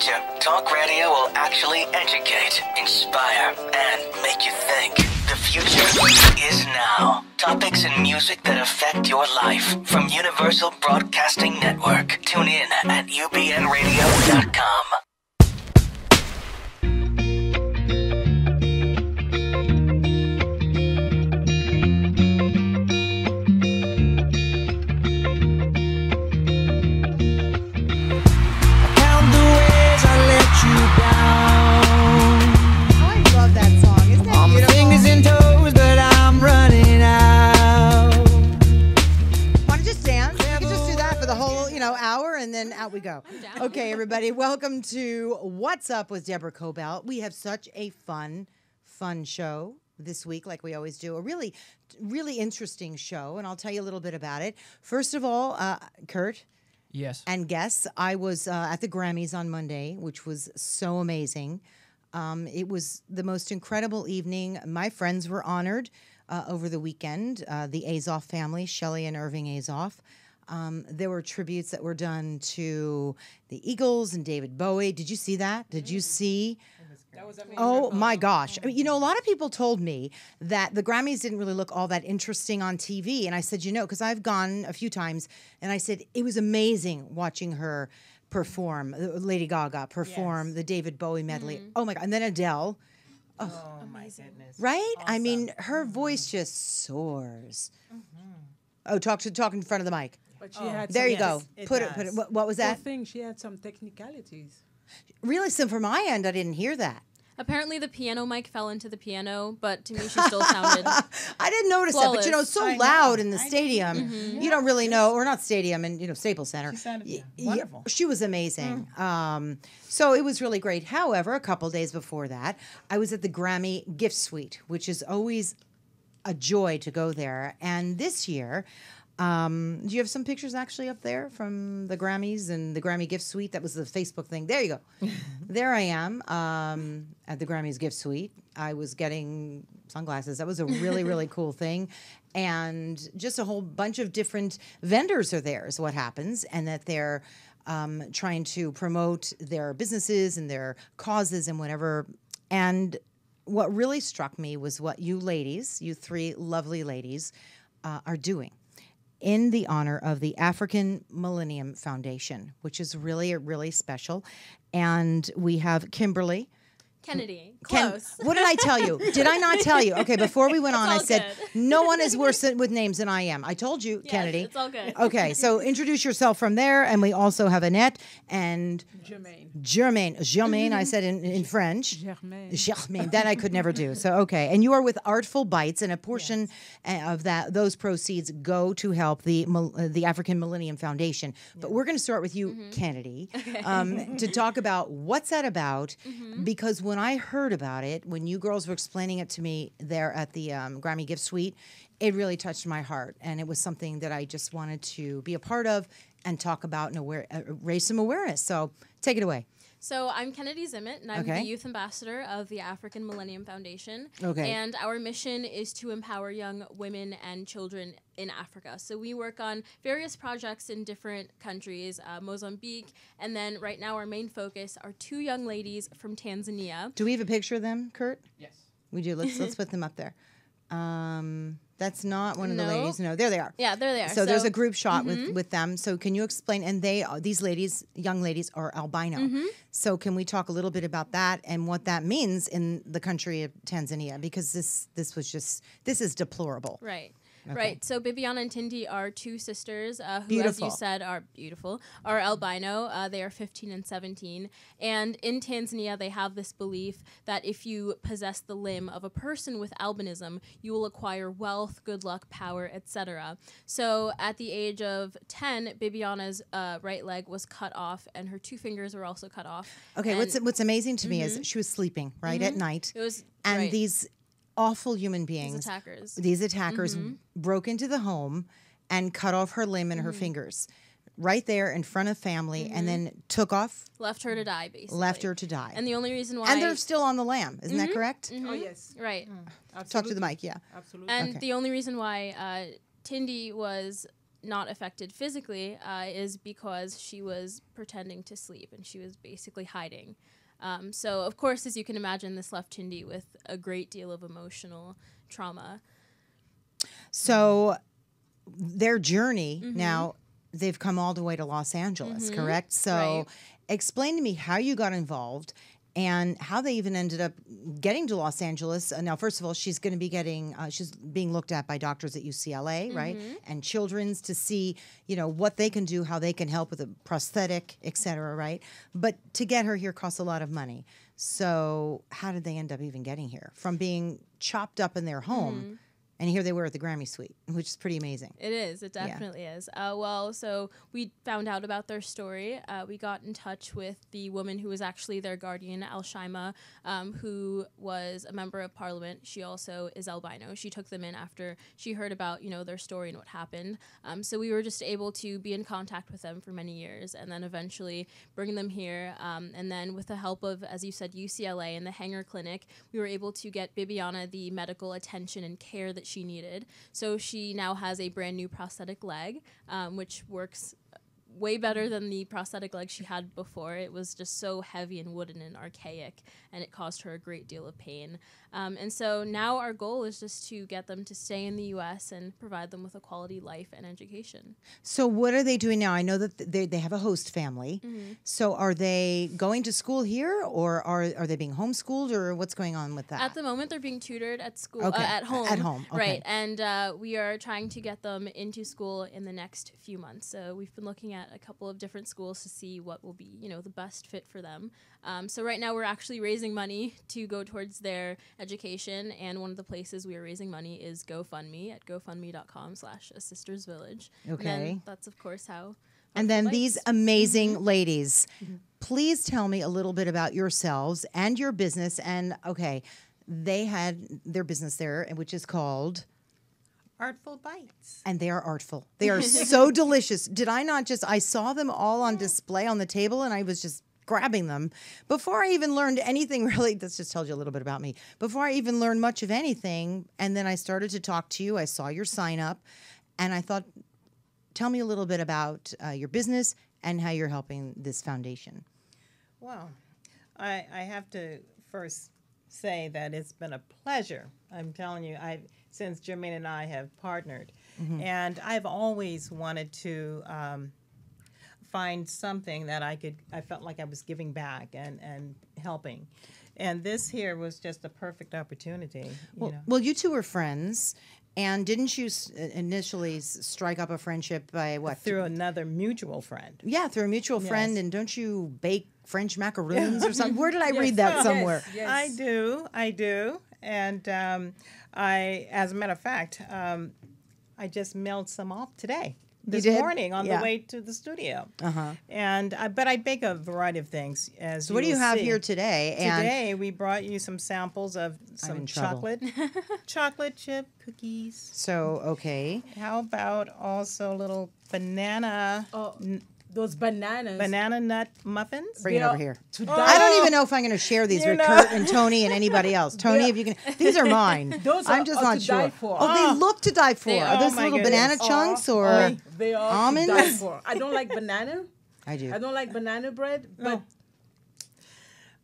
future, talk radio will actually educate, inspire, and make you think. The future is now. Topics and music that affect your life from Universal Broadcasting Network. Tune in at ubnradio.com. Out we go. Okay, everybody, welcome to What's Up with Deborah Kobylt. We have such a fun show this week, like we always do. A really, really interesting show, and I'll tell you a little bit about it. First of all, Kurt. Yes. And guests, I was at the Grammys on Monday, which was so amazing. It was the most incredible evening. My friends were honored over the weekend. The Azoff family, Shelley and Irving Azoff. There were tributes that were done to the Eagles and David Bowie. Did you see that? Did you see? That was amazing. Oh, my gosh. I mean, you know, a lot of people told me that the Grammys didn't really look all that interesting on TV. And I said, you know, because I've gone a few times, and I said, it was amazing watching her perform, Lady Gaga perform the David Bowie medley. Mm-hmm. Oh, my God. And then Adele. Oh my goodness. Right? Awesome. I mean, her voice just soars. Mm-hmm. Oh, talk in front of the mic. But she had there some, you go. Yes, Put it. What was that? I think she had some technicalities. Really, so from my end, I didn't hear that. Apparently, the piano mic fell into the piano, but to me, she still sounded. I didn't notice flawless. that, but you know, it's so loud in the stadium. Mm-hmm. You don't really know, or not stadium, and Staples Center. She sounded wonderful. She was amazing. So it was really great. However, a couple days before that, I was at the Grammy Gift Suite, which is always a joy to go there. And this year. Do you have some pictures actually up there from the Grammys and the Grammy Gift Suite? That was the Facebook thing. There you go. There I am at the Grammys Gift Suite. I was getting sunglasses. That was a really, really cool thing. And just a whole bunch of different vendors are there is what happens. And that they're trying to promote their businesses and their causes and whatever. And what really struck me was what you ladies, you three lovely ladies, are doing in the honor of the African Millennium Foundation, which is really, really special. And we have Kimberly. Kennedy. Close. What did I tell you? Did I not tell you? Okay, before we went on, I said, good. No one is worse with names than I am. I told you, Yes, Kennedy. it's all good. Okay, so introduce yourself from there. And we also have Annette and Germaine, I said in French. Germaine. That I could never do. So, okay. And you are with Artful Bites, and a portion of those proceeds go to help the African Millennium Foundation. But we're going to start with you, Kennedy, to talk about what's that about, because when I heard about it, when you girls were explaining it to me there at the Grammy Gift Suite, it really touched my heart. And it was something that I just wanted to be a part of and talk about and raise some awareness. So take it away. So I'm Kennedy Zimmett, and I'm the youth ambassador of the African Millennium Foundation. Okay. And our mission is to empower young women and children in Africa. So we work on various projects in different countries, Mozambique, and then right now our main focus are two young ladies from Tanzania. Do we have a picture of them, Kurt? Yes. We do. Let's put them up there. That's not one of the ladies. No, there they are. Yeah, there they are. So there's a group shot with them. So can you explain? And these ladies, young ladies, are albino. So can we talk a little bit about that and what that means in the country of Tanzania? Because this is deplorable. Right. Okay. Right. So Bibiana and Tindi are two sisters who, beautiful. as you said, are beautiful, are albino. They are 15 and 17. And in Tanzania, they have this belief that if you possess the limb of a person with albinism, you will acquire wealth, good luck, power, etc. So at the age of 10, Bibiana's right leg was cut off, and her two fingers were also cut off. Okay. What's amazing to me is she was sleeping at night. It was these awful human beings. These attackers broke into the home and cut off her limb and her fingers right there in front of family and then took off. Left her to die, basically. Left her to die. And the only reason why... And they're still on the lam. Isn't that correct? Oh, yes. Right. Talk to the mic, yeah. Absolutely. And the only reason why Tindi was not affected physically is because she was pretending to sleep and she was basically hiding. So, of course, as you can imagine, this left Tindy with a great deal of emotional trauma. So their journey now, they've come all the way to Los Angeles, correct? So Right. explain to me how you got involved and how they even ended up getting to Los Angeles. Now, first of all, she's going to be getting, she's being looked at by doctors at UCLA, right? And children's to see, you know, what they can do, how they can help with a prosthetic, et cetera, right? But to get her here costs a lot of money. So how did they end up even getting here? From being chopped up in their home, and here they were at the Grammy Suite, which is pretty amazing. It is. It definitely is. Well, so we found out about their story. We got in touch with the woman who was actually their guardian, Al-Shaima, who was a member of parliament. She also is albino. She took them in after she heard about, you know, their story and what happened. So we were just able to be in contact with them for many years and then eventually bring them here. And then with the help of, as you said, UCLA and the Hanger Clinic, we were able to get Bibiana the medical attention and care that she needed. So she now has a brand new prosthetic leg, which works way better than the prosthetic leg she had before. It was just so heavy and wooden and archaic, and it caused her a great deal of pain. And so now our goal is just to get them to stay in the U.S. and provide them with a quality life and education. So what are they doing now? I know that they have a host family. So are they going to school here, or are they being homeschooled, or what's going on with that? At the moment, they're being tutored at school, Okay. at home. At home, okay. Right. And we are trying to get them into school in the next few months. So we've been looking at a couple of different schools to see what will be, you know, the best fit for them. So right now we're actually raising money to go towards their education, and one of the places we are raising money is GoFundMe at gofundme.com/asistersvillage. Okay. And then that's, of course, how... And then Lights. these amazing ladies, please tell me a little bit about yourselves and your business. And, okay, they had their business there, which is called... Artful Bites. And they are artful. They are so delicious. Did I not just... I saw them all on display on the table, and I was just grabbing them. Before I even learned anything, really, this just tells you a little bit about me. Before I even learned much of anything, and then I started to talk to you, I saw your sign up, and I thought... Tell me a little bit about your business and how you're helping this foundation. Well, I have to first say that it's been a pleasure. I'm telling you, since Jermaine and I have partnered, and I've always wanted to find something that I felt like I was giving back and helping. And this here was just a perfect opportunity. Well, you two were friends. And didn't you initially strike up a friendship by what? Through another mutual friend. Yeah, through a mutual friend. And don't you bake French macaroons or something? Where did I Yes. read that somewhere? Yes. I do. And as a matter of fact, I just mailed some off today. This did? morning on Yeah. the way to the studio. And but I bake a variety of things. As So what do you will have see. here today? And Today we brought you some samples of some in trouble. chocolate chip cookies. so, okay. How about also little banana Those banana nut muffins? Bring it over here. To I don't even know if I'm going to share these You with know. Kurt and Tony and anybody else. Tony, if you can. These are mine. Those I'm are- just are not to sure. die for. Oh, they look to die for. They Are are. those Oh, my little goodness. banana chunks or? They are almonds? to die for. I don't like banana. I do. I don't like banana bread, but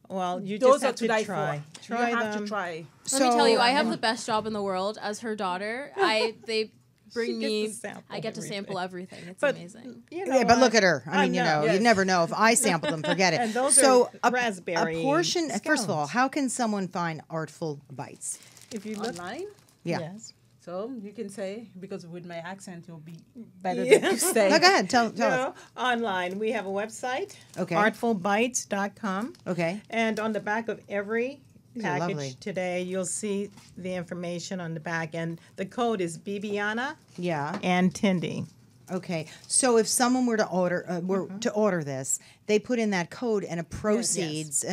Well, you those just are have to to die try. for. Try you have them. to try. Let me tell you, I have the best job in the world as her daughter. They bring She gets me, to sample I get to everything. sample everything. It's But amazing. you know Yeah, but what? look at her. I mean, you know, you Yes. never know if I sample them. Forget it. And those so are raspberry A portion. First of all, scones. how can someone find Artful Bites? If you look, Online. Yeah. yes. So you can say, because with my accent, it'll be better Yeah. than you say. No, go ahead. Tell us. No, online. We have a website, Okay. artfulbites.com. Okay. And on the back of every These are lovely. package today, you'll see the information on the back. And the code is Bibiana Yeah. and Tindy. Okay. So if someone were to order this, they put in that code and a proceeds.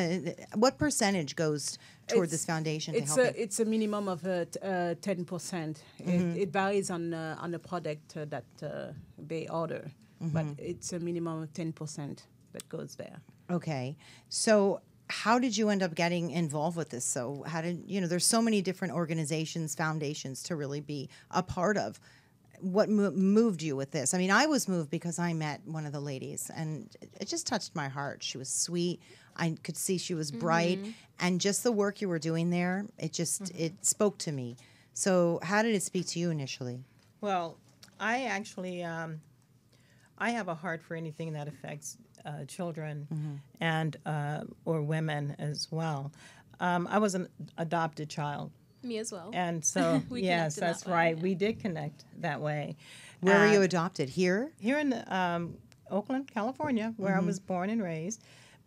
What percentage goes toward this foundation to It's help? it's a minimum of 10%. It varies on the product that they order, but it's a minimum of 10% that goes there. Okay. So how did you end up getting involved with this? So how did, there's so many different organizations, foundations to really be a part of. moved you with this? I mean, I was moved because I met one of the ladies, and it just touched my heart. She was sweet. I could see she was bright, and just the work you were doing there, it just it spoke to me. So, how did it speak to you initially? Well, I actually I have a heart for anything that affects children and or women as well. I was an adopted child. Me as well. And so, We yes, connected that that's way, right. yeah. We did connect that way. Where were you adopted? Here? Here in Oakland, California, where I was born and raised.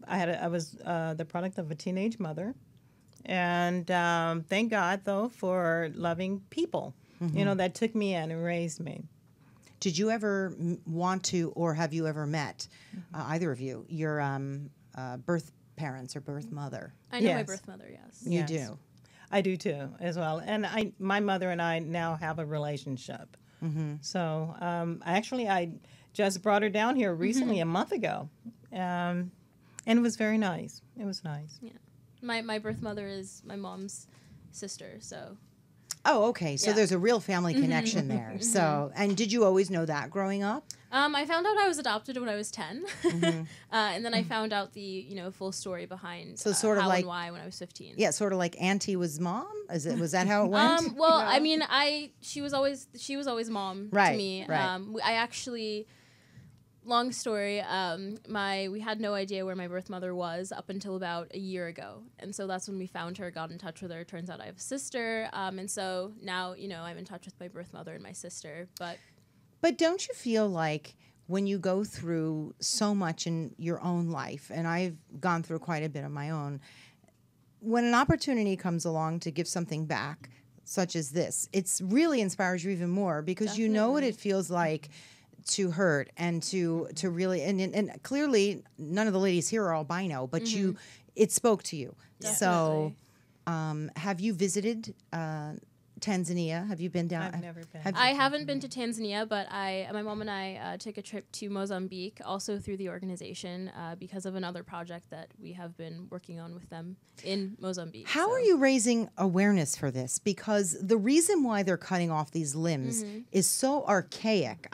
I was the product of a teenage mother. And thank God, though, for loving people, that took me in and raised me. Did you ever want to, or have you ever met, either of you, your birth parents or birth mother? I know my Yes. birth mother, yes. You Yes. do. I do too, as well. And my mother and I now have a relationship. So I just brought her down here recently, a month ago, and it was very nice. It was nice. Yeah. My birth mother is my mom's sister, so Oh, okay. So Yeah. there's a real family connection there. So, and did you always know that growing up? I found out I was adopted when I was 10, and then I found out the full story behind So sort of how like- and why when I was 15. Yeah, sort of like Auntie was mom. Was that how it went? Well, I mean, she was always mom Right, to me. right. I actually, long story. We had no idea where my birth mother was up until about a year ago, and so that's when we found her, got in touch with her. Turns out I have a sister, and so now I'm in touch with my birth mother and my sister. But don't you feel like when you go through so much in your own life, and I've gone through quite a bit of my own, when an opportunity comes along to give something back, such as this, it's really inspires you even more because you know what it feels like to hurt and to really and clearly none of the ladies here are albino, but it spoke to you. So have you visited Tanzania? Have you been down? I've never been. I haven't been to Tanzania, but my mom and I took a trip to Mozambique, also through the organization, because of another project that we have been working on with them in Mozambique. How are you raising awareness for this? Because the reason why they're cutting off these limbs is so archaic.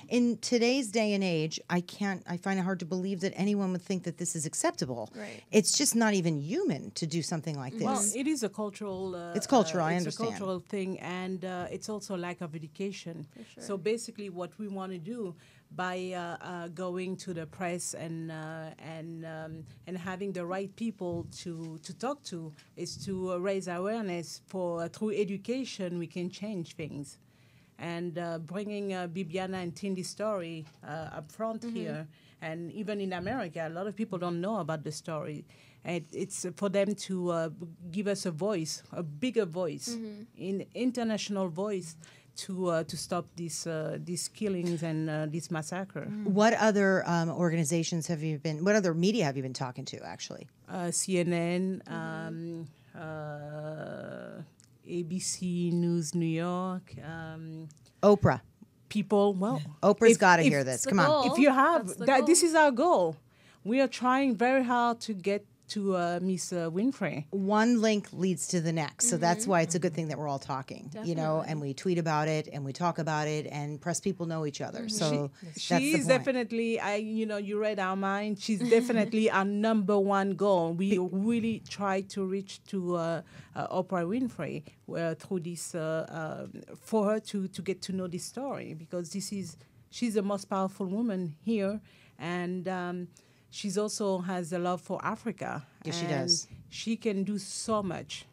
In today's day and age, I find it hard to believe that anyone would think that this is acceptable. Right. It's just not even human to do something like this. Well, it is a cultural. It's cultural, I it's understand. a cultural thing, and it's also lack of education. sure. So basically, what we want to do by going to the press and having the right people to talk to is to raise awareness for through education we can change things, and bringing Bibiana and Tindy's story up front here, and even in America, a lot of people don't know about the story. And it's for them to give us a voice, a bigger voice, in international voice, to stop these killings and this massacre. What other organizations have you been? What other media have you been talking to? Actually, CNN, ABC News New York, Oprah. people. Well, Oprah's got to if- hear this. the Come on. goal. if you have That's the that, goal. this is our goal. We are trying very hard to get to Miss Winfrey. One link leads to the next. So that's why it's a good thing that we're all talking, and we tweet about it and we talk about it and press people know each other. So that's She the is point. definitely, you read our mind. She's definitely our number one goal. We really try to reach to Oprah Winfrey through this, for her to get to know this story, because she's the most powerful woman here, and she's also has a love for Africa. Yes, she and does. She can do so much.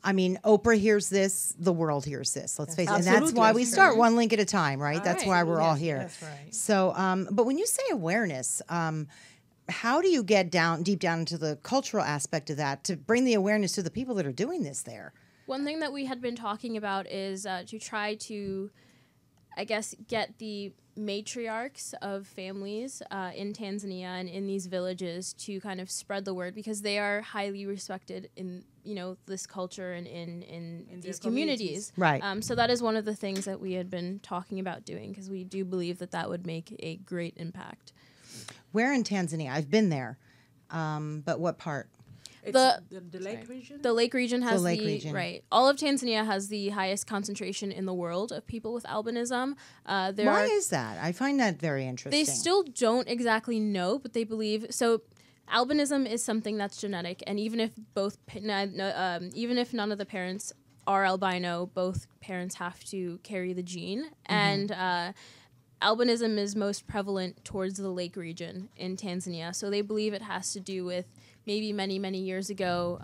I mean, Oprah hears this, the world hears this. Let's face it. And that's Absolutely. why we That's start one link at a time, right? That's right. why we're all Yes, here. that's right. So, but when you say awareness, how do you get deep down into the cultural aspect of that to bring the awareness to the people that are doing this there? One thing that we had been talking about is to try to, I guess, get the matriarchs of families in Tanzania and in these villages to kind of spread the word, because they are highly respected in this culture and in these communities. Right. So that is one of the things that we had been talking about doing, because we do believe that would make a great impact. Where in Tanzania? I've been there, but what part? It's the lake region. The lake region has lake region. Right. All of Tanzania has the highest concentration in the world of people with albinism. Why is that? I find that very interesting. They still don't exactly know, but they believe so. Albinism is something that's genetic, and even if even if none of the parents are albino, both parents have to carry the gene, and albinism is most prevalent towards the lake region in Tanzania. So they believe it has to do with maybe many years ago.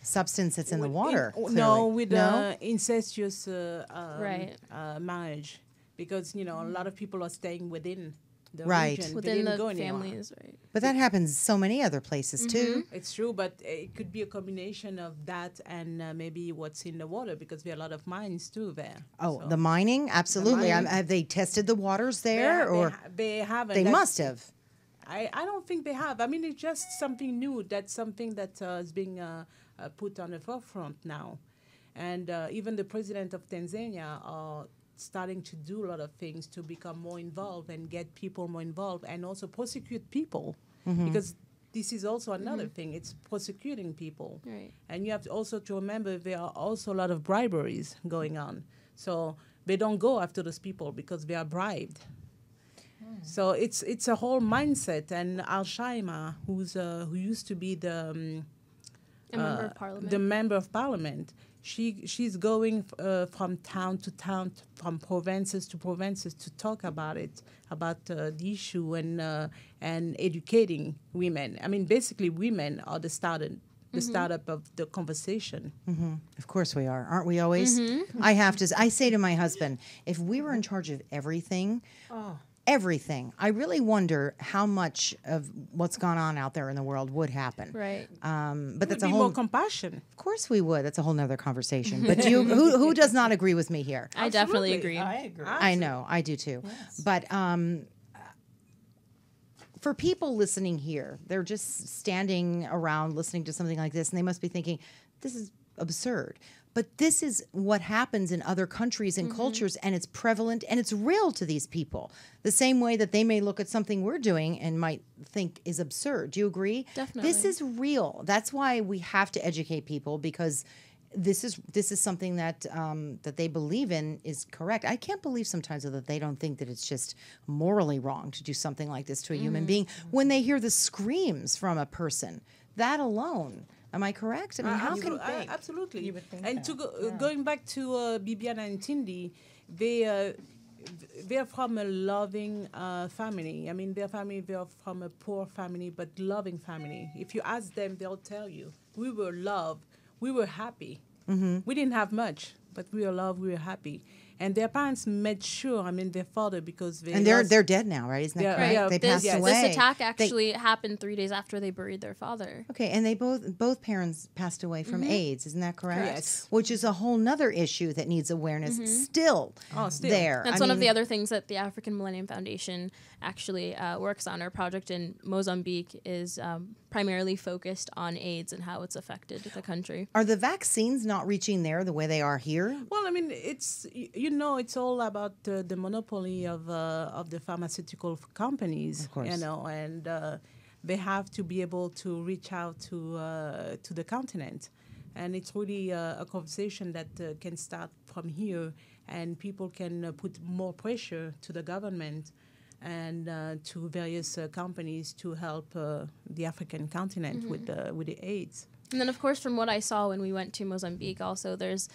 Substance that's in the water. With incestuous Right. marriage, because a lot of people are staying within the Right. region. They Within didn't the go anywhere. families, right? But that happens so many other places too. It's true, but it could be a combination of that and maybe what's in the water, because there are a lot of mines too there. Oh, So the mining, absolutely. mining. Have they tested the waters there, or they haven't. they That's- must have? I don't think they have. I mean, it's just something new. That's something that is being put on the forefront now. And even the president of Tanzania are starting to do a lot of things to become more involved and get people more involved, and also prosecute people, because this is also another thing. It's prosecuting people. Right. And you have to also to remember there are also a lot of briberies going on. So they don't go after those people because they are bribed. So it's a whole mindset. And Al Shaima, who used to be the A member of parliament. the member of parliament, she's going from town to town, from provinces to provinces, to talk about it, about the issue, and educating women. I mean, basically, women are the startup of the conversation. Of course we are, aren't we always? I say to my husband, if we were in charge of everything, I really wonder how much of what's gone on out there in the world would happen. Right. But that's Be a more whole. compassion. Of course we would. That's a whole nother conversation. But do you, who does not agree with me here? I definitely Absolutely. agree. I agree. I know, I do too. Yes. But for people listening here, they're just standing around listening to something like this, and they must be thinking, this is absurd. But this is what happens in other countries and cultures, and it's prevalent and it's real to these people. The same way that they may look at something we're doing and might think is absurd. Do you agree? Definitely. This is real. That's why we have to educate people, because this is something that that they believe in is correct. I can't believe sometimes that they don't think that it's just morally wrong to do something like this to a human being when they hear the screams from a person. That alone. Am I correct? I mean, how can Absolutely. You would think And that, to go, yeah. going back to Bibiana and Tindi, they're from a loving family. I mean, they're from a poor family, but loving family. If you ask them, they'll tell you, we were loved, we were happy. We didn't have much, but we were loved, we were happy. And their parents made sure, I mean, their father, because they and they're dead now, right? Isn't that Yeah, correct? yeah. They This, passed away. this attack They- actually happened 3 days after they buried their father. Okay, and they both parents passed away from AIDS, isn't that correct? Yes. Which is a whole nother issue that needs awareness still, still. there. That's I one of mean, the other things that the African Millennium Foundation actually works on. Our project in Mozambique is primarily focused on AIDS and how it's affected the country. Are the vaccines not reaching there the way they are here? Well, I mean, it's it's all about the monopoly of the pharmaceutical companies, Of course. and they have to be able to reach out to the continent, and it's really a conversation that can start from here, and people can put more pressure to the government and to various companies to help the African continent with the AIDS. And then, of course, from what I saw when we went to Mozambique, also there's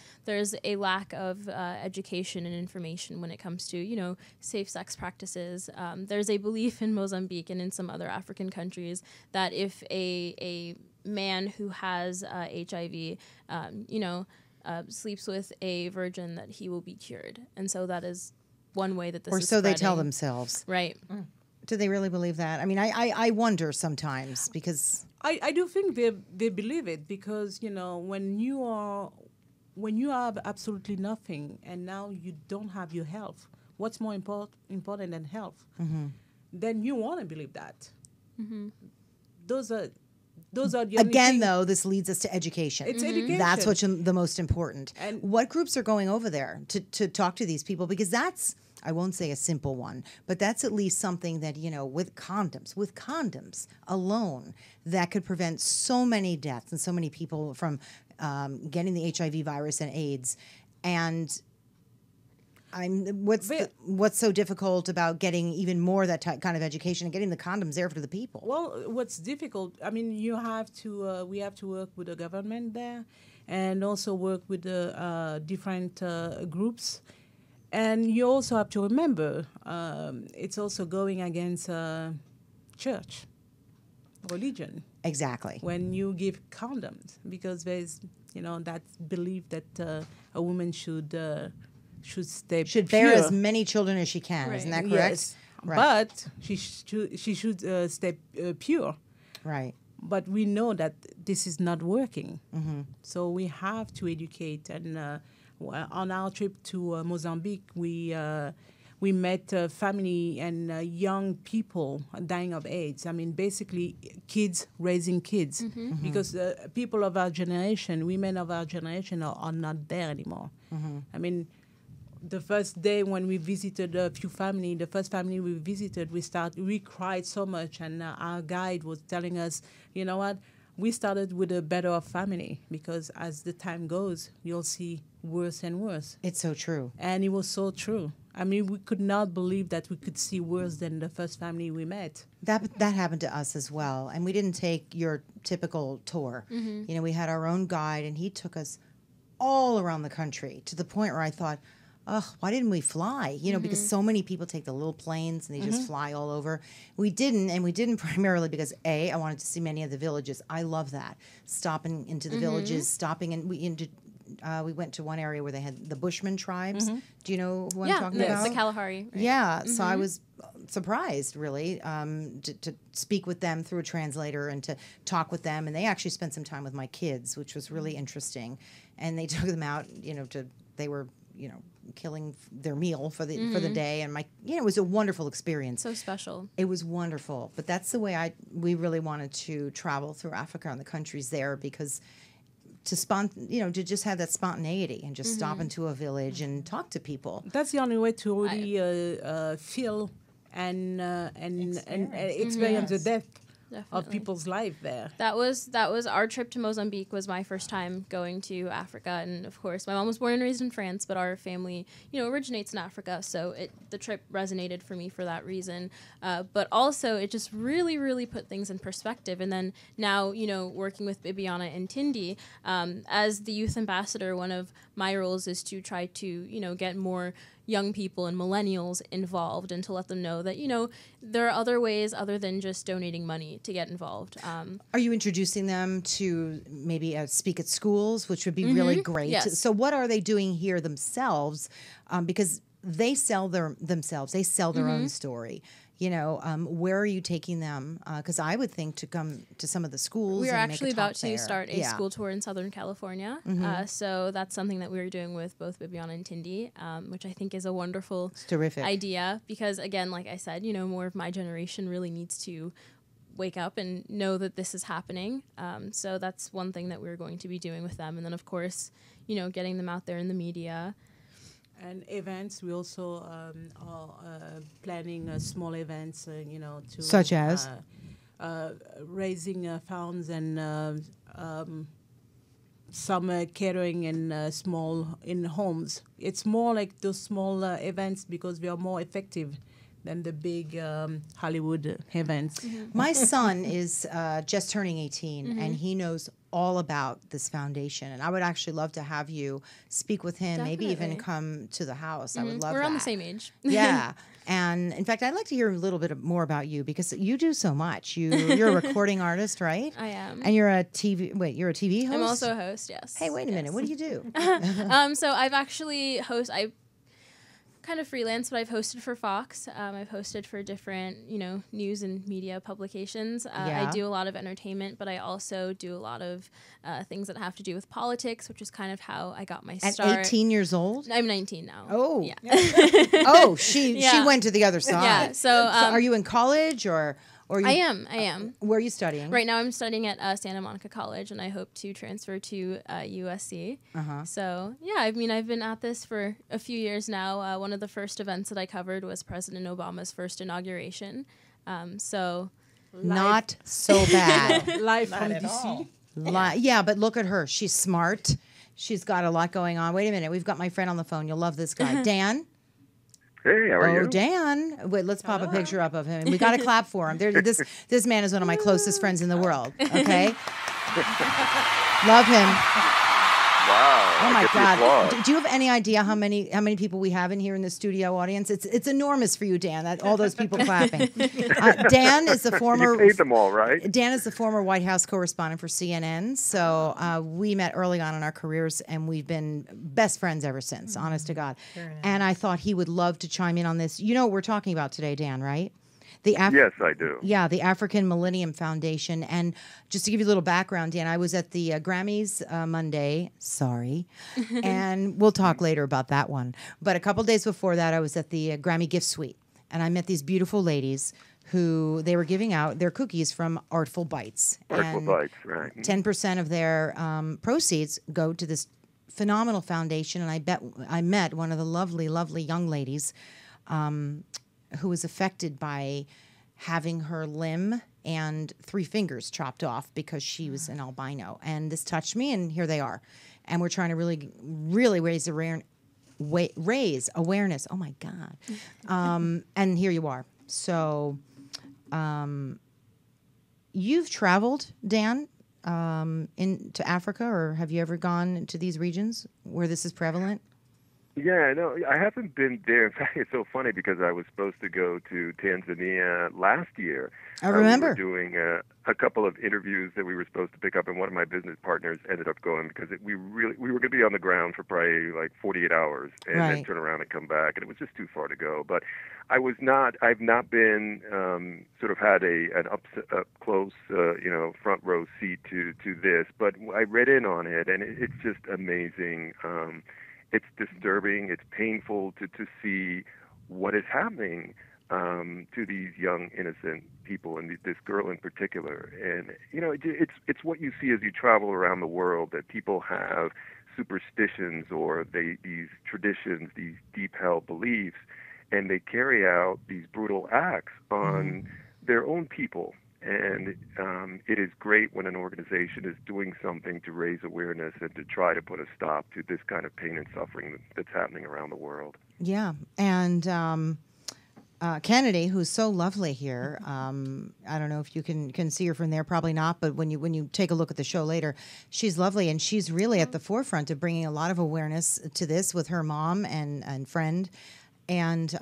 a lack of education and information when it comes to safe sex practices. There's a belief in Mozambique and in some other African countries that if a man who has HIV, sleeps with a virgin, that he will be cured. And so that is one way that this Or is so they tell spreading. themselves. Right. Do they really believe that? I mean, I wonder sometimes because I do think they believe it, because when you have absolutely nothing and now you don't have your health, what's more important than health? Then you want to believe that. Those are the only again, thing- though, this leads us to education. It's education. That's what's the most important. And- What groups are going over there to talk to these people? Because that's I won't say a simple one, but that's at least something that, with condoms alone, that could prevent so many deaths and so many people from getting the HIV virus and AIDS. And what's so difficult about getting even more of that kind of education and getting the condoms there for the people? Well, what's difficult, we have to work with the government there and also work with the different groups. And you also have to remember, it's also going against church, religion. Exactly. When you give condoms, because there's, that belief that a woman should stay should pure. bear as many children as she can. Right. Isn't that correct? Yes, Right. but she should stay pure. Right. But we know that this is not working. Mm-hmm. So we have to educate. And on our trip to Mozambique, we met family and young people dying of AIDS. I mean, basically, kids raising kids. Mm-hmm. Mm-hmm. Because people of our generation, women of our generation, are not there anymore. Mm-hmm. I mean, the first day when we visited a few family, the first family we visited, we cried so much, and our guide was telling us, you know what, we started with a better off family, because as the time goes, you'll see worse and worse. It's so true. And it was so true. I mean, we could not believe that we could see worse than the first family we met. That happened to us as well. And we didn't take your typical tour. Mm-hmm. We had our own guide, and he took us all around the country to the point where I thought, why didn't we fly? Because so many people take the little planes and they just fly all over. We didn't, and we didn't primarily because, I wanted to see many of the villages. I love that. Stopping into the villages, stopping, and we went to one area where they had the Bushman tribes. Do you know who I'm talking about? The Kalahari. Right? Yeah, so I was surprised, really, to speak with them through a translator and to talk with them. And they actually spent some time with my kids, which was really interesting. And they took them out, they were, killing their meal for the day. And it was a wonderful experience. So special. It was wonderful. But that's the way we really wanted to travel through Africa and the countries there, because to just have that spontaneity and just stop into a village and talk to people. That's the only way to really feel and experience the depth Definitely. of people's life there. That was our trip to Mozambique. Was my first time going to Africa, and of course my mom was born and raised in France, but our family originates in Africa, so the trip resonated for me for that reason, but also it just really, really put things in perspective. And then now working with Bibiana and Tindi as the youth ambassador, one of my roles is to try to get more young people and millennials involved, and to let them know that there are other ways other than just donating money to get involved. Are you introducing them to maybe speak at schools, which would be really great? Yes. So what are they doing here themselves? Because they sell themselves. They sell their own story. Where are you taking them? Because I would think to come to some of the schools. We are and actually make a talk about to there. start a school tour in Southern California. So that's something that we are doing with both Bibiana and Tindi, which I think is a wonderful It's terrific idea. Because again, like I said, more of my generation really needs to wake up and know that this is happening. So that's one thing that we're going to be doing with them. And then, of course, getting them out there in the media. And events, we also are planning small events, to Such as? Raising funds and some catering and small in homes. It's more like those small events because we are more effective than the big Hollywood events. My son is just turning 18, and he knows all about this foundation. And I would actually love to have you speak with him, maybe even Definitely. come to the house. I would love We're that. on the same age. Yeah. And in fact, I'd like to hear a little bit more about you, because you do so much. You're a recording artist, right? I am. And you're a TV host? I'm also a host, yes. Hey, wait a minute. What do you do? So I've actually I kind of freelance, but I've hosted for Fox. I've hosted for different, news and media publications. Yeah. I do a lot of entertainment, but I also do a lot of things that have to do with politics, which is kind of how I got my At start. 18 years old? I'm 19 now. Oh. Yeah. Oh, she Yeah. went to the other side. Yeah, so, are you in college or Or are you, I am. Where are you studying? Right now, I'm studying at Santa Monica College, and I hope to transfer to USC. So, yeah, I mean, I've been at this for a few years now. One of the first events that I covered was President Obama's first inauguration. So, Not so bad. Live Not from at all. DC. Yeah, but look at her. She's smart. She's got a lot going on. Wait a minute. We've got my friend on the phone. You'll love this guy. Dan? Hey, how are you? Oh, Dan. Wait, let's pop a picture up of him. We got to clap for him. This man is one of my closest friends in the world, okay? Love him. Wow. Oh, I my get the God. applause. Do you have any idea how many people we have in here in the studio audience? It's enormous for you, Dan, all those people clapping. Dan is the former... You paid them all, right? Dan is the former White House correspondent for CNN. So we met early on in our careers, and we've been best friends ever since, honest to God. And I thought he would love to chime in on this. You know what we're talking about today, Dan, right? Yes, I do. Yeah, the African Millennium Foundation. And just to give you a little background, Dan, I was at the Grammys Monday. Sorry. And we'll talk later about that one. But a couple days before that, I was at the Grammy Gift Suite. And I met these beautiful ladies who they were giving out their cookies from Artful Bites. Artful Bites, right. 10% of their proceeds go to this phenomenal foundation. And I met one of the lovely, lovely young ladies who was affected by having her limb and 3 fingers chopped off because she was an albino. And this touched me, and here they are. And we're trying to really, really raise awareness. Oh, my God. And here you are. So you've traveled, Dan, into Africa, or have you ever gone to these regions where this is prevalent? Yeah, no, I haven't been there. In fact, it's so funny because I was supposed to go to Tanzania last year. I remember. We were doing a couple of interviews that we were supposed to pick up, and one of my business partners ended up going because we were going to be on the ground for probably like 48 hours and then turn around and come back, and it was just too far to go. But I've not been sort of had an up close, front row seat to this, but I read in on it, and it's just amazing. It's disturbing. It's painful to see what is happening to these young, innocent people, and this girl in particular. And it's what you see as you travel around the world, that people have superstitions or these traditions, these deep-held beliefs, and they carry out these brutal acts on their own people. And it is great when an organization is doing something to raise awareness and to try to put a stop to this kind of pain and suffering that's happening around the world. Yeah, and Kennedy, who's so lovely here, I don't know if you can see her from there, probably not, but when you take a look at the show later, she's lovely, and she's really at the forefront of bringing a lot of awareness to this with her mom and friend. And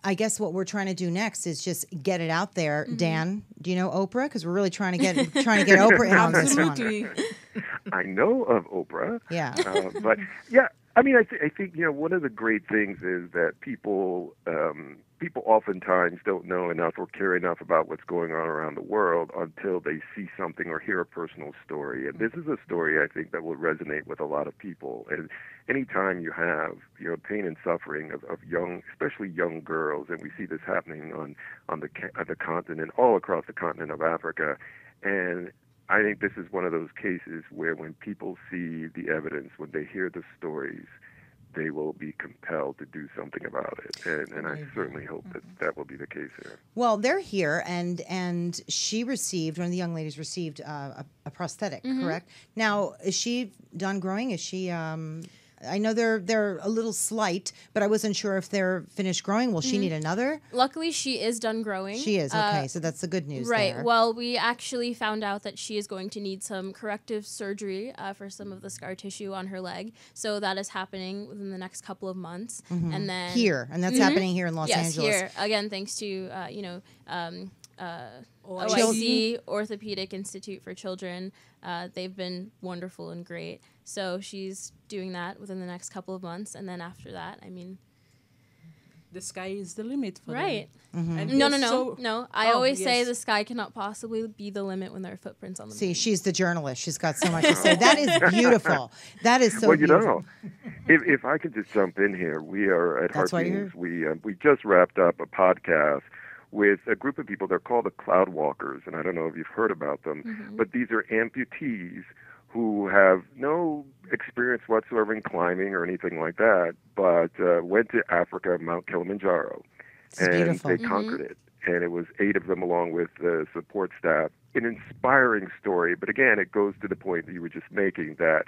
I guess what we're trying to do next is just get it out there. Dan, do you know Oprah? Because we're really trying to get Oprah in on this one. Absolutely. I know of Oprah. Yeah. But yeah, I mean, I think one of the great things is that people oftentimes don't know enough or care enough about what's going on around the world until they see something or hear a personal story. And this is a story I think that will resonate with a lot of people. And anytime you have pain and suffering of young, especially young girls, and we see this happening on the continent, all across the continent of Africa, and I think this is one of those cases where when people see the evidence, when they hear the stories, they will be compelled to do something about it. And I certainly hope that will be the case here. Well, they're here, and one of the young ladies received a prosthetic, correct? Now, is she done growing? Is she... I know they're a little slight, but I wasn't sure if they're finished growing. Will she need another? Luckily, she is done growing. She is, okay. So that's the good news Right. there. Well, we actually found out that she is going to need some corrective surgery for some of the scar tissue on her leg. So that is happening within the next couple of months. And then Here, and that's happening here in Los Angeles. Yes, here. Again, thanks to, OIC, Orthopedic Institute for Children. They've been wonderful and great. So she's doing that within the next couple of months. And then after that, I mean... The sky is the limit for right. them. And No. I always say the sky cannot possibly be the limit when there are footprints on the moon. See, she's the journalist. She's got so much to say. That is beautiful. That is so beautiful. If I could just jump in here, we are at That's Heart Beings. We just wrapped up a podcast with a group of people. They're called the Cloud Walkers, and I don't know if you've heard about them, but these are amputees who have no experience whatsoever in climbing or anything like that, but went to Africa, Mount Kilimanjaro, and beautiful. they conquered it. And it was 8 of them along with the support staff. An inspiring story, but again, it goes to the point that you were just making, that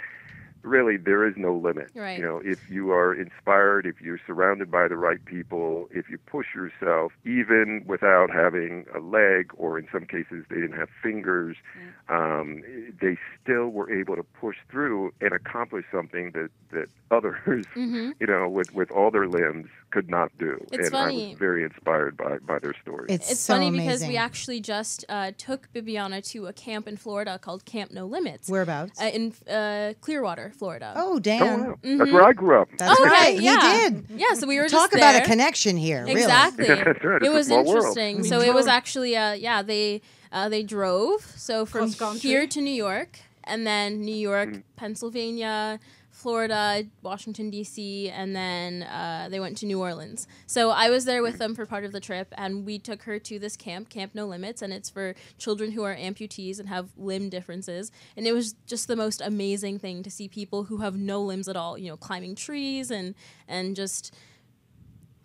really there is no limit. Right. You know, if you are inspired, if you're surrounded by the right people, if you push yourself, even without having a leg, or in some cases they didn't have fingers, they still were able to push through and accomplish something that others, you know, with all their limbs could not do. It's and I funny. was very inspired by their story. It's It's funny because amazing. we actually just took Bibiana to a camp in Florida called Camp No Limits. Whereabouts? In Clearwater, Florida. Oh, Dan. Oh, wow. That's where I grew up. That's Okay, right. yeah. He did. Yeah, so we were Talk just about there. a connection here. Really. Exactly. Yeah, that's right. It It's a was small world. interesting. So it was actually, they drove. So from Cross-country. here to New York, and then New York, Pennsylvania, Florida, Washington, D.C., and then they went to New Orleans. So I was there with them for part of the trip, and we took her to this camp, Camp No Limits, and it's for children who are amputees and have limb differences. And it was just the most amazing thing to see people who have no limbs at all, you know, climbing trees and just...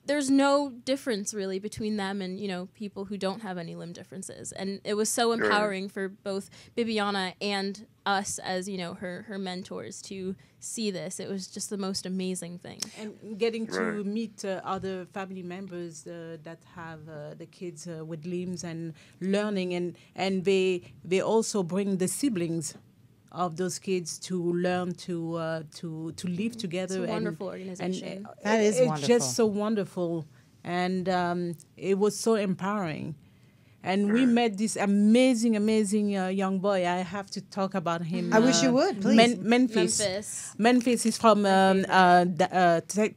There's no difference really between them and, you know, people who don't have any limb differences. And it was so empowering for both Bibiana and us as, you know, her mentors to see this. It was just the most amazing thing. And getting to meet other family members that have the kids with limbs and learning, and they also bring the siblings of those kids to learn to live together. It's a wonderful organization. That is it's wonderful. just so wonderful, and it was so empowering. And we met this amazing young boy. I have to talk about him. I wish you would, please. Memphis. Memphis is from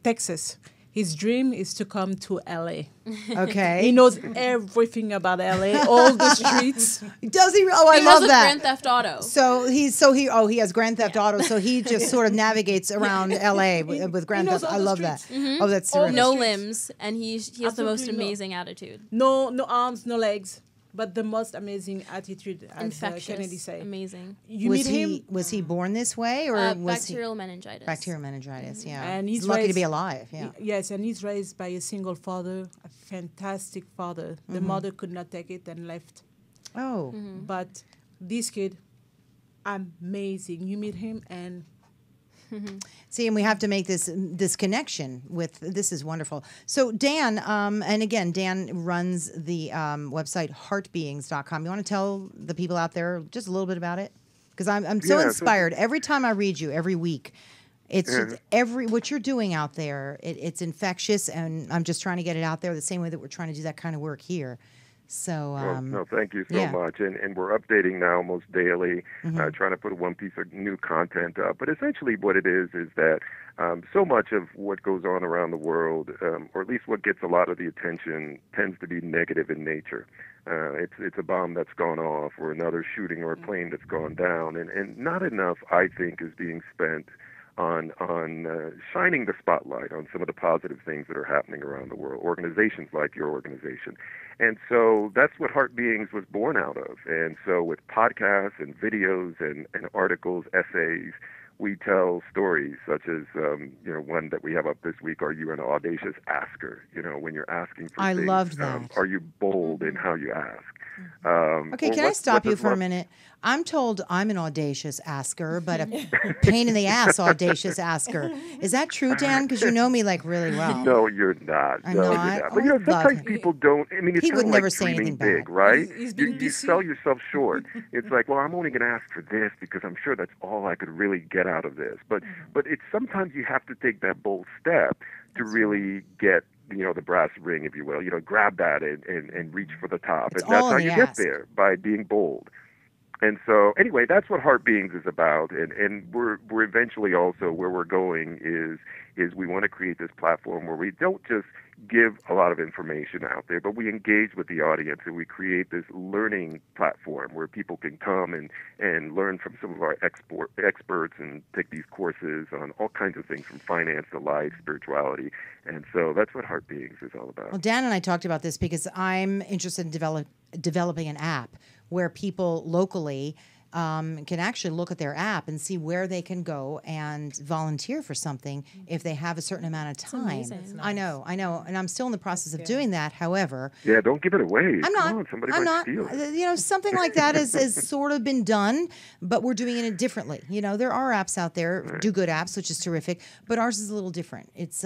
Texas. His dream is to come to LA. Okay. He knows everything about LA, all the streets. Does he? Oh, I He love has a that. Grand Theft Auto. He has Grand Theft Auto, so he just sort of navigates around LA with Grand knows Theft. all I the love that. streets. Oh, that's All terrific. No streets. limbs, and he has the most Absolutely no. amazing attitude. No arms, no legs, but the most amazing attitude, as Infectious, Kennedy said. amazing. You was meet he him, was he born this way, or was Bacterial meningitis. he bacterial meningitis? Yeah, And he's lucky to raised- be alive. Yeah. yes, and he's raised by a single father, a fantastic father. The mother could not take it and left. Oh, But this kid, amazing. You meet him and see, and we have to make this connection with. This is wonderful. So Dan, and again, Dan runs the website heartbeings.com. You want to tell the people out there just a little bit about it? Because I'm so Yeah, so- inspired every time I read you every week. It's just what you're doing out there. It's infectious, and I'm just trying to get it out there the same way that we're trying to do that kind of work here. So Well, no, thank you so yeah. much. And we're updating now almost daily, trying to put one piece of new content up. But essentially what it is that so much of what goes on around the world, or at least what gets a lot of the attention, tends to be negative in nature. It's a bomb that's gone off, or another shooting, or a plane that's gone down. And not enough, I think, is being spent on shining the spotlight on some of the positive things that are happening around the world, organizations like your organization. And so that's what Heart Beings was born out of. And so with podcasts and videos and articles, essays, we tell stories such as, one that we have up this week, are you an audacious asker? You know, when you're asking for I things, loved that. are you bold in how you ask? Okay, or can I what stop you does for a love- minute? I'm told I'm an audacious asker, but a pain in the ass audacious asker. Is that true, Dan? Because you know me like really well. No, you're not. I'm no, not? You're not. Oh, But I love sometimes him. people don't. I mean, it's He kind would of never like say dreaming anything big, bad. right? He's been You deceived. sell yourself short. It's like, well, I'm only going to ask for this because I'm sure that's all I could really get out of this. But it's sometimes you have to take that bold step to really get the brass ring, if you will. Grab that and reach for the top. It's and that's all how in you the get ask. there, by being bold. And so, anyway, that's what Heart Beings is about, and we're eventually also where we're going is we want to create this platform where we don't just give a lot of information out there, but we engage with the audience and we create this learning platform where people can come and learn from some of our experts and take these courses on all kinds of things from finance to life, spirituality. And so that's what Heart Beings is all about. Well, Dan and I talked about this because I'm interested in developing an app where people locally can actually look at their app and see where they can go and volunteer for something if they have a certain amount of time. amazing. I know, and I'm still in the process of doing that. However, Yeah, don't give it away. I'm Come not. on, somebody I'm might not. steal it. Something like that is sort of been done, but we're doing it differently. There are apps out there, do good apps, which is terrific, but ours is a little different. It's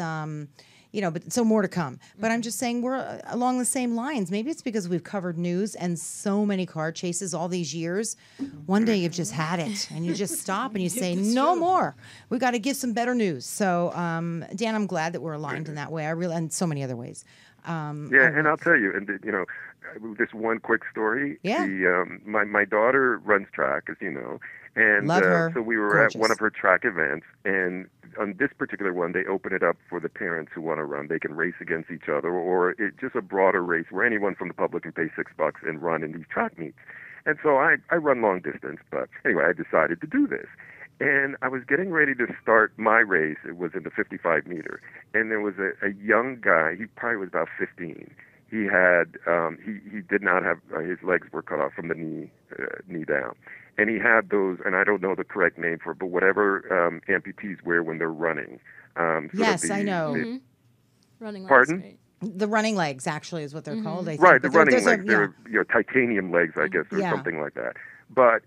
but so more to come. But I'm just saying we're along the same lines. Maybe it's because we've covered news and so many car chases all these years. One day you've just had it, and you just stop and you say, no more. We got to give some better news. So, Dan, I'm glad that we're aligned in that way. And so many other ways. And I'll tell you, this one quick story. Yeah. My daughter runs track, as you know, and Love her. so we were Gorgeous. at one of her track events, and on this particular one, they open it up for the parents who want to run. They can race against each other, or just a broader race where anyone from the public can pay $6 and run in these track meets. And so I run long distance, but anyway, I decided to do this. And I was getting ready to start my race. It was in the 55 meter, and there was a young guy. He probably was about 15. He had he did not have his legs were cut off from the knee down, and he had those, and I don't know the correct name for it, but whatever amputees wear when they're running. Yes, I know. Running legs, Pardon? right? The running legs actually is what they're called. I think. Right, But the running there's legs. They're titanium legs, I guess, or Yeah. something like that. But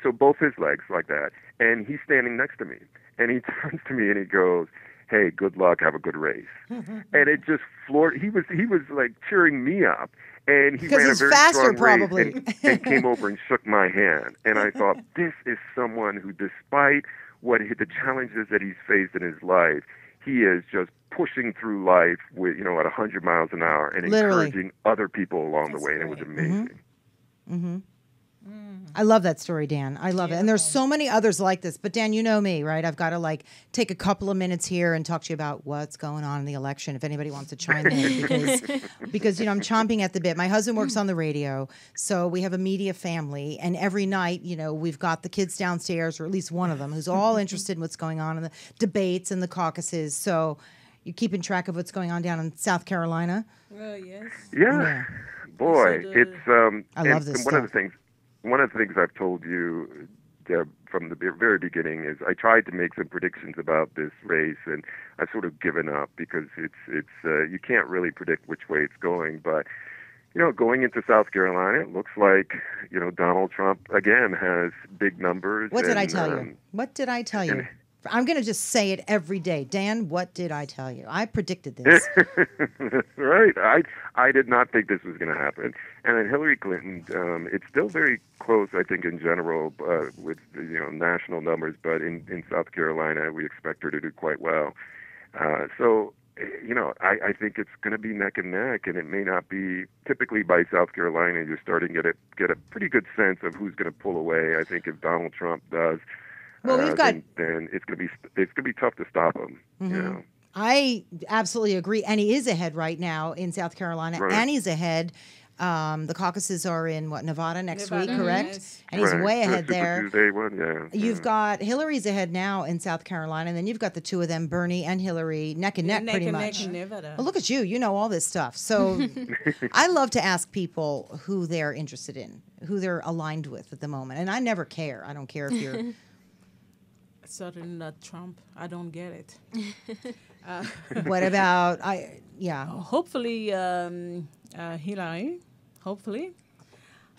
so both his legs like that, and he's standing next to me, and he turns to me and he goes, "Hey, good luck, have a good race." And it just floored. He was like cheering me up, and he Because ran a he's very faster, strong probably. race and came over and shook my hand. And I thought, this is someone who, despite the challenges that he's faced in his life, he is just pushing through life with at 100 miles an hour and Literally. encouraging other people along the way. And it was great. amazing. I love that story, Dan. I love it. And there's so many others like this. But Dan, you know me, right? I've got to take a couple of minutes here and talk to you about what's going on in the election. If anybody wants to chime in, because I'm chomping at the bit. My husband works on the radio, so we have a media family, and every night, we've got the kids downstairs, or at least one of them, who's all interested in what's going on in the debates and the caucuses. So you're keeping track of what's going on down in South Carolina. Well, yes. Yeah. Boy, So it's I love this one of the stuff. things I've told you, Deb, from the very beginning is I tried to make some predictions about this race, and I've sort of given up because it's you can't really predict which way it's going. But going into South Carolina, it looks like Donald Trump again has big numbers. What did I tell you? What did I tell you? and- I'm going to just say it every day. Dan, what did I tell you? I predicted this. Right. I did not think this was going to happen. And then Hillary Clinton, it's still very close, I think, in general, with national numbers. But in South Carolina, we expect her to do quite well. So I think it's going to be neck and neck, and it may not be. Typically, by South Carolina, you're starting to get a pretty good sense of who's going to pull away. I think if Donald Trump does. Well, we've got. Then it's gonna be tough to stop him. I absolutely agree, and he is ahead right now in South Carolina, Right. and he's ahead. The caucuses are in Nevada next week, Nevada, correct? yes. And he's Right. way ahead Super there. Tuesday one, yeah. You've got Hillary's ahead now in South Carolina, and then you've got the two of them, Bernie and Hillary, neck and neck, pretty and much. neck in Nevada. Well, look at you. You know all this stuff. So I love to ask people who they're interested in, who they're aligned with at the moment. And I never care. I don't care if you're. Certainly not Trump. I don't get it. What about Hopefully, Hillary. Hopefully,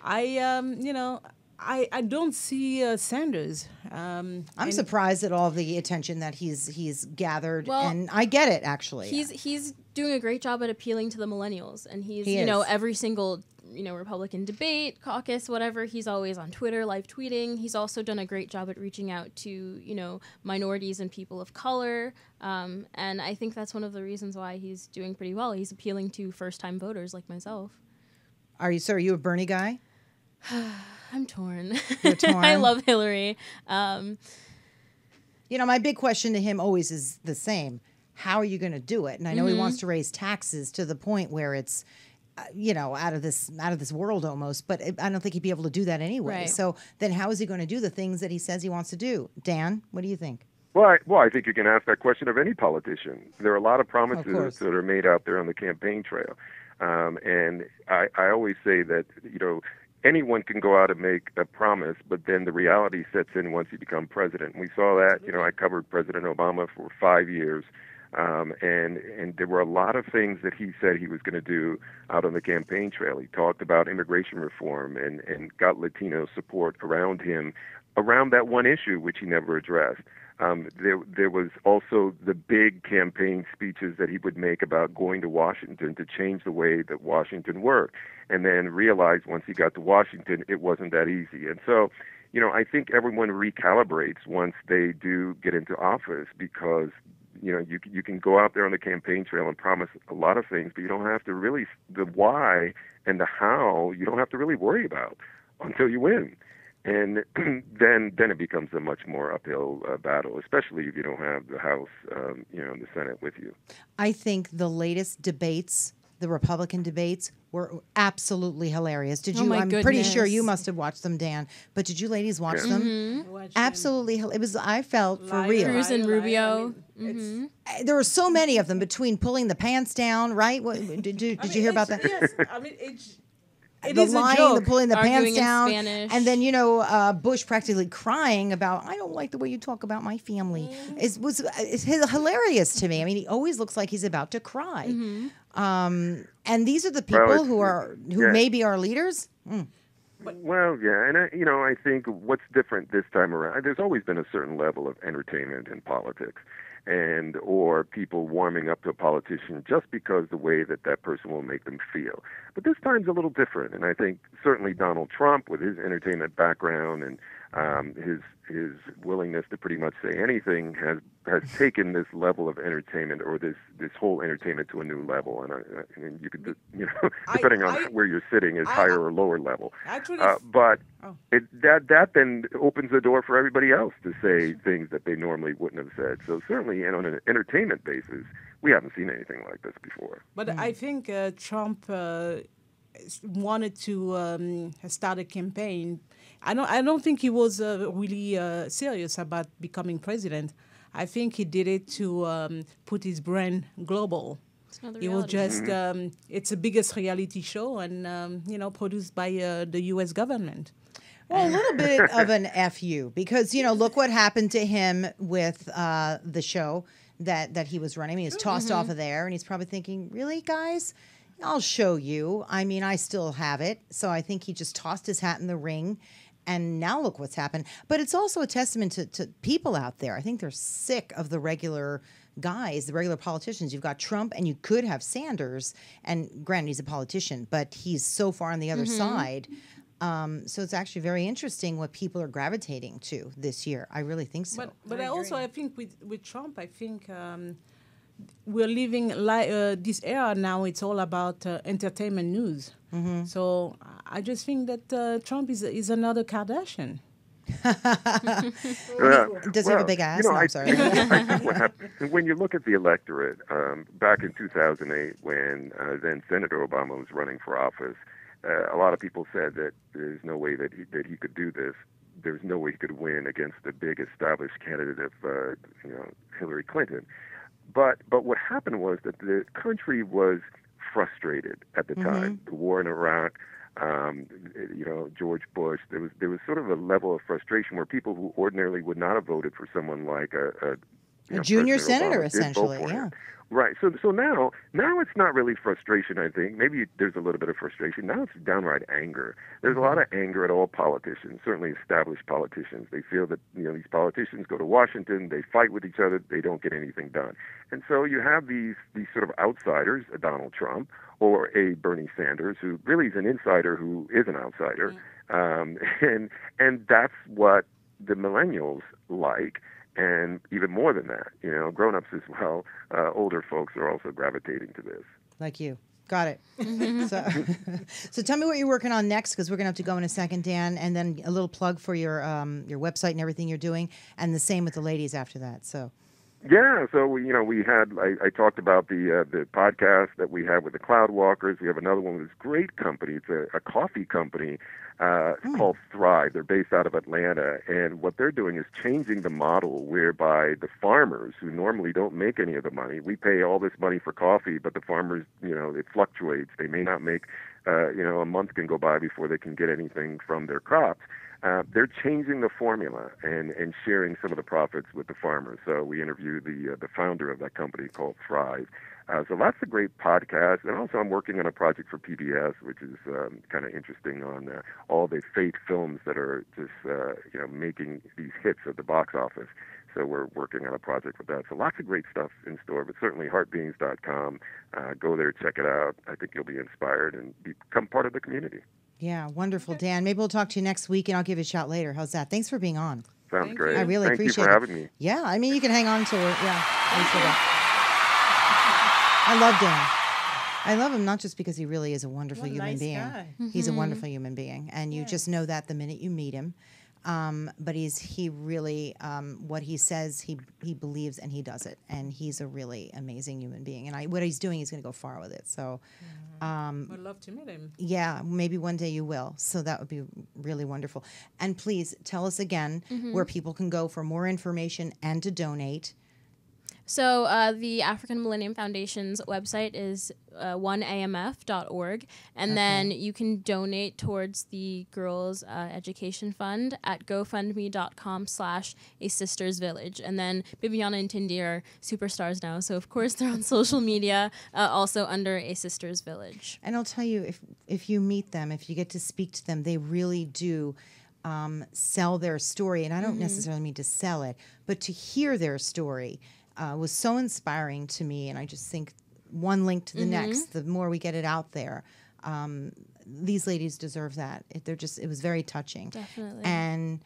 I don't see Sanders. I'm surprised at all the attention that he's gathered, Well, and I get it actually. He's doing a great job at appealing to the millennials, and he's He is. every single Republican debate, caucus, whatever. He's always on Twitter, live tweeting. He's also done a great job at reaching out to minorities and people of color, and I think that's one of the reasons why he's doing pretty well. He's appealing to first-time voters like myself. Are you a Bernie guy? I'm torn. You're torn? I love Hillary. My big question to him always is the same. how are you going to do it? And I know he wants to raise taxes to the point where it's, out of this world almost. But I don't think he'd be able to do that anyway. Right. So then, how is he going to do the things that he says he wants to do? Dan, what do you think? Well, I think you can ask that question of any politician. There are a lot of promises that are made out there on the campaign trail. And I always say that, anyone can go out and make a promise, but then the reality sets in once you become president. We saw that, I covered President Obama for 5 years. And there were a lot of things that he said he was going to do out on the campaign trail. He talked about immigration reform and got Latino support around him around that one issue, which he never addressed. There was also the big campaign speeches that he would make about going to Washington to change the way that Washington worked, and then realized once he got to Washington, it wasn't that easy. And so, I think everyone recalibrates once they do get into office, because you can go out there on the campaign trail and promise a lot of things, but you don't have to really, the why and the how, you don't have to really worry about until you win. And then it becomes a much more uphill battle, especially if you don't have the House, and the Senate with you. I think the latest debates, the Republican debates, were absolutely hilarious. Did you? I'm pretty sure you must have watched them, Dan. But did you ladies watch them? Absolutely, it was. I felt for real. Cruz and Rubio. There were so many of them between pulling the pants down. Right? Did you hear about that? Yes, I mean it's. It the is lying, a joke. the pulling the Arguing pants down, in Spanish. and then Bush practically crying about, I don't like the way you talk about my family. It's hilarious to me. I mean, he always looks like he's about to cry. And these are the people who may be our leaders. Well, yeah, and I think what's different this time around, there's always been a certain level of entertainment in politics, or people warming up to a politician just because the way that person will make them feel. But this time's a little different, and I think certainly Donald Trump, with his entertainment background and his willingness to pretty much say anything, has taken this level of entertainment, or this whole entertainment, to a new level. And you could, depending on where you're sitting, is higher or lower level. Actually, that then opens the door for everybody else to say things that they normally wouldn't have said. So certainly, on an entertainment basis, we haven't seen anything like this before. But I think Trump wanted to start a campaign. I don't think he was really serious about becoming president. I think he did it to put his brand global. It was just it's the biggest reality show, and produced by the U.S. government. Well, a little bit of an FU, because look what happened to him with the show that he was running. He was tossed off of there, and he's probably thinking, really, guys? I'll show you. I mean, I still have it. So I think he just tossed his hat in the ring, and now look what's happened. But it's also a testament to people out there. I think they're sick of the regular guys, the regular politicians. You've got Trump, and you could have Sanders. And granted, he's a politician, but he's so far on the other side. So it's actually very interesting what people are gravitating to this year. I really think so. But I think with Trump, I think we're living this era now. It's all about entertainment news. So I just think that Trump is another Kardashian. Does he have a big ass? No, I'm sorry. I think what happened, when you look at the electorate, back in 2008, when then Senator Obama was running for office, a lot of people said that there's no way that he could do this. There's no way he could win against the big established candidate of Hillary Clinton. But what happened was that the country was frustrated at the time. The war in Iraq, George Bush. There was sort of a level of frustration where people who ordinarily would not have voted for someone like a junior President senator, Obama essentially. did vote for Yeah. him. Right. So now it's not really frustration, I think. Maybe there's a little bit of frustration. Now it's downright anger. There's a lot of anger at all politicians, certainly established politicians. They feel that, these politicians go to Washington, they fight with each other, they don't get anything done. And so you have these sort of outsiders, a Donald Trump or a Bernie Sanders, who really is an insider who is an outsider. And that's what the millennials like. And even more than that, grown-ups as well, older folks are also gravitating to this. Like you. Got it. So tell me what you're working on next, because we're going to have to go in a second, Dan, and then a little plug for your website and everything you're doing, and the same with the ladies after that. So. Yeah, so we had I talked about the podcast that we have with the Cloud Walkers. We have another one with this great company. It's a coffee company called Thrive. They're based out of Atlanta, and what they're doing is changing the model whereby the farmers who normally don't make any of the money, we pay all this money for coffee, but the farmers, it fluctuates. They may not make, a month can go by before they can get anything from their crops. They're changing the formula and sharing some of the profits with the farmers. So we interviewed the founder of that company called Thrive. So lots of great podcasts. And also I'm working on a project for PBS, which is kind of interesting on all the fake films that are just, making these hits at the box office. So we're working on a project with that. So lots of great stuff in store, but certainly heartbeings.com. Go there, check it out. I think you'll be inspired and become part of the community. Yeah, wonderful, Dan. Maybe we'll talk to you next week, and I'll give you a shout later. How's that? Thanks for being on. Sounds great. I really Thank appreciate you for it. having me. Yeah, I mean, you can hang on to it. Yeah, thanks for that. I love Dan. I love him not just because he really is a wonderful human nice being. guy. He's a wonderful human being, and you just know that the minute you meet him. But he really what he says he believes and he does it, and he's a really amazing human being. And what he's doing, he's going to go far with it. So. Would love to meet him. Yeah, maybe one day you will. So that would be really wonderful. And please tell us again where people can go for more information and to donate. So the African Millennium Foundation's website is 1amf.org, and then you can donate towards the Girls Education Fund at gofundme.com/A Sisters Village. And then Bibiana and Tindy are superstars now, so of course they're on social media, also under A Sisters Village. And I'll tell you, if you meet them, if you get to speak to them, they really do sell their story. And I don't necessarily mean to sell it, but to hear their story was so inspiring to me. And I just think one link to the next, the more we get it out there, these ladies deserve that. It was very touching. Definitely. And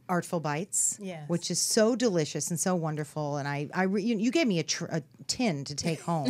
Artful Bites, Yes. which is so delicious and so wonderful. And you gave me a tin to take home.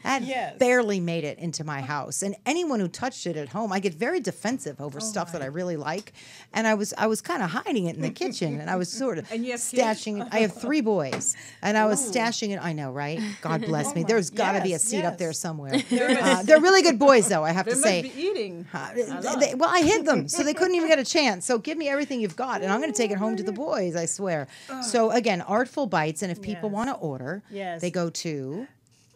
That Yes. barely made it into my house. And anyone who touched it at home, I get very defensive over stuff that I really like. And I was kind of hiding it in the kitchen, and I was sort of And you have stashing it. I have 3 boys, and I was stashing it. I know, right? God bless me. There's got to be a seat up there somewhere. They're really good boys, though, I have They to must say. be eating. Well, I hid them, so they couldn't even get a chance. So give me everything you've got, and I'm going to take it home to the boys, I swear. So again, Artful Bites, and if people want to order, they go to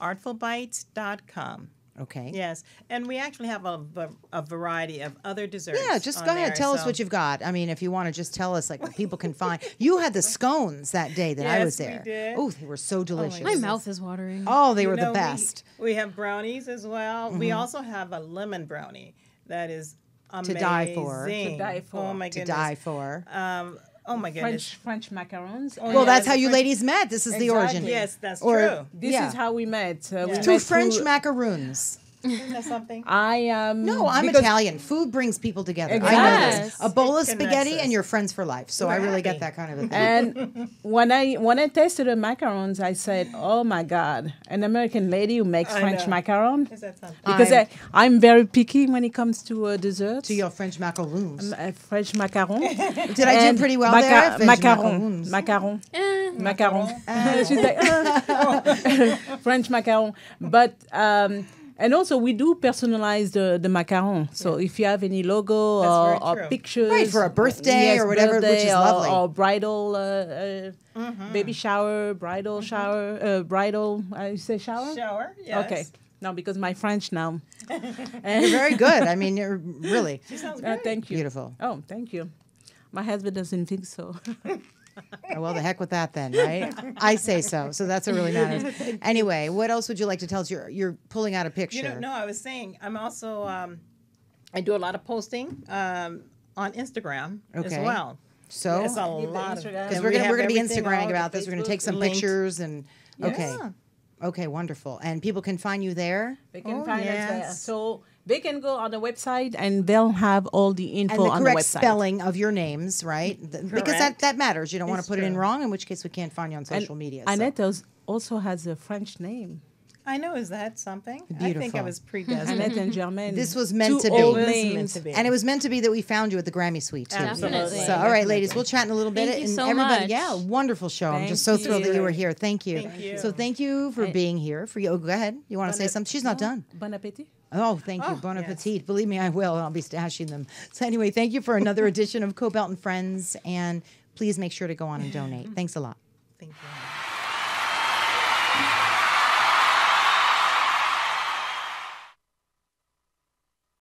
artfulbites.com. Okay. Yes, and we actually have a variety of other desserts. Yeah, just on go ahead. there, Tell us so- what you've got. I mean, if you want to just tell us, like, what people can find. You had the scones that day that I was Yes, we there. did. Oh, they were so delicious. My mouth is watering. Oh, they You were the know, best. We have brownies as well. We also have a lemon brownie that is amazing. die for. To die for. Oh my To goodness. die for. Oh my goodness. French macarons. Well, that's yeah, how you French- ladies met. This is the origin. Exactly. Yes, that's Or- true. This Yeah. is how we met. We Yeah. Two met French through- macaroons. Isn't that something? No, I'm because- Italian. Food brings people together. I know Exactly. this. A bowl of It connects spaghetti us. and you're friends for life. So I We're really get happy. that kind of a thing. And when I tasted the macarons, I said, "Oh my God, an American lady who makes I French know. macaron." Is that something? Because I'm very picky when it comes to desserts. To your French macaroons. French macaron. Did I do pretty well there? French macaron. macaroons. Macaron. Macaron. She's like, French macaron. But and also we do personalize the macaron. So if you have any logo That's or very true. pictures, Right, for a birthday or whatever, which is lovely. or bridal baby shower, bridal shower, bridal. You say shower? Shower, yes. Okay. No, because my French now. You're very good. I mean, you're really She sounds great. Thank you. beautiful. Oh, thank you. My husband doesn't think so. Oh, well, the heck with that then, right? I say so. So that's what really matters. Anyway, what else would you like to tell us? You're pulling out a picture. You don't know, I was saying, I'm also, I do a lot of posting on Instagram as Okay. well. So, It's a lot of, Instagram. because and we're we gonna have be everything Instagramming all about the this. We're gonna Facebook take some linked. pictures and okay, Yeah. okay, wonderful. And people can find you there. They can Oh, find us there. yes. So they can go on the website and they'll have all the And info the on the correct website. spelling of your names, right? Because that matters. You don't want to It's put it in true. wrong, in which case we can't find you on And social media. Annette also has a French name. I know. Is that something? I think Beautiful. I was predestined. Annette and Germaine. This was meant to Two be. old It was meant names. to be. And it was meant to be that we found you at the Grammy Suite too. Definitely. So, all right, ladies, we'll chat in a little bit. Thank you and so everybody, much. yeah, wonderful show. I'm Thank just so thrilled that you you. were here. Thank you. Thank you. So, thank you for being here. For you, oh, go ahead. You want to say something? She's not done. Bon appetit. Oh, thank you. Oh, Bon yes. appetit. Believe me, I will. I'll be stashing them. So, anyway, thank you for another edition of Kobylt and Friends. And please make sure to go on and donate. Thanks a lot. Thank you.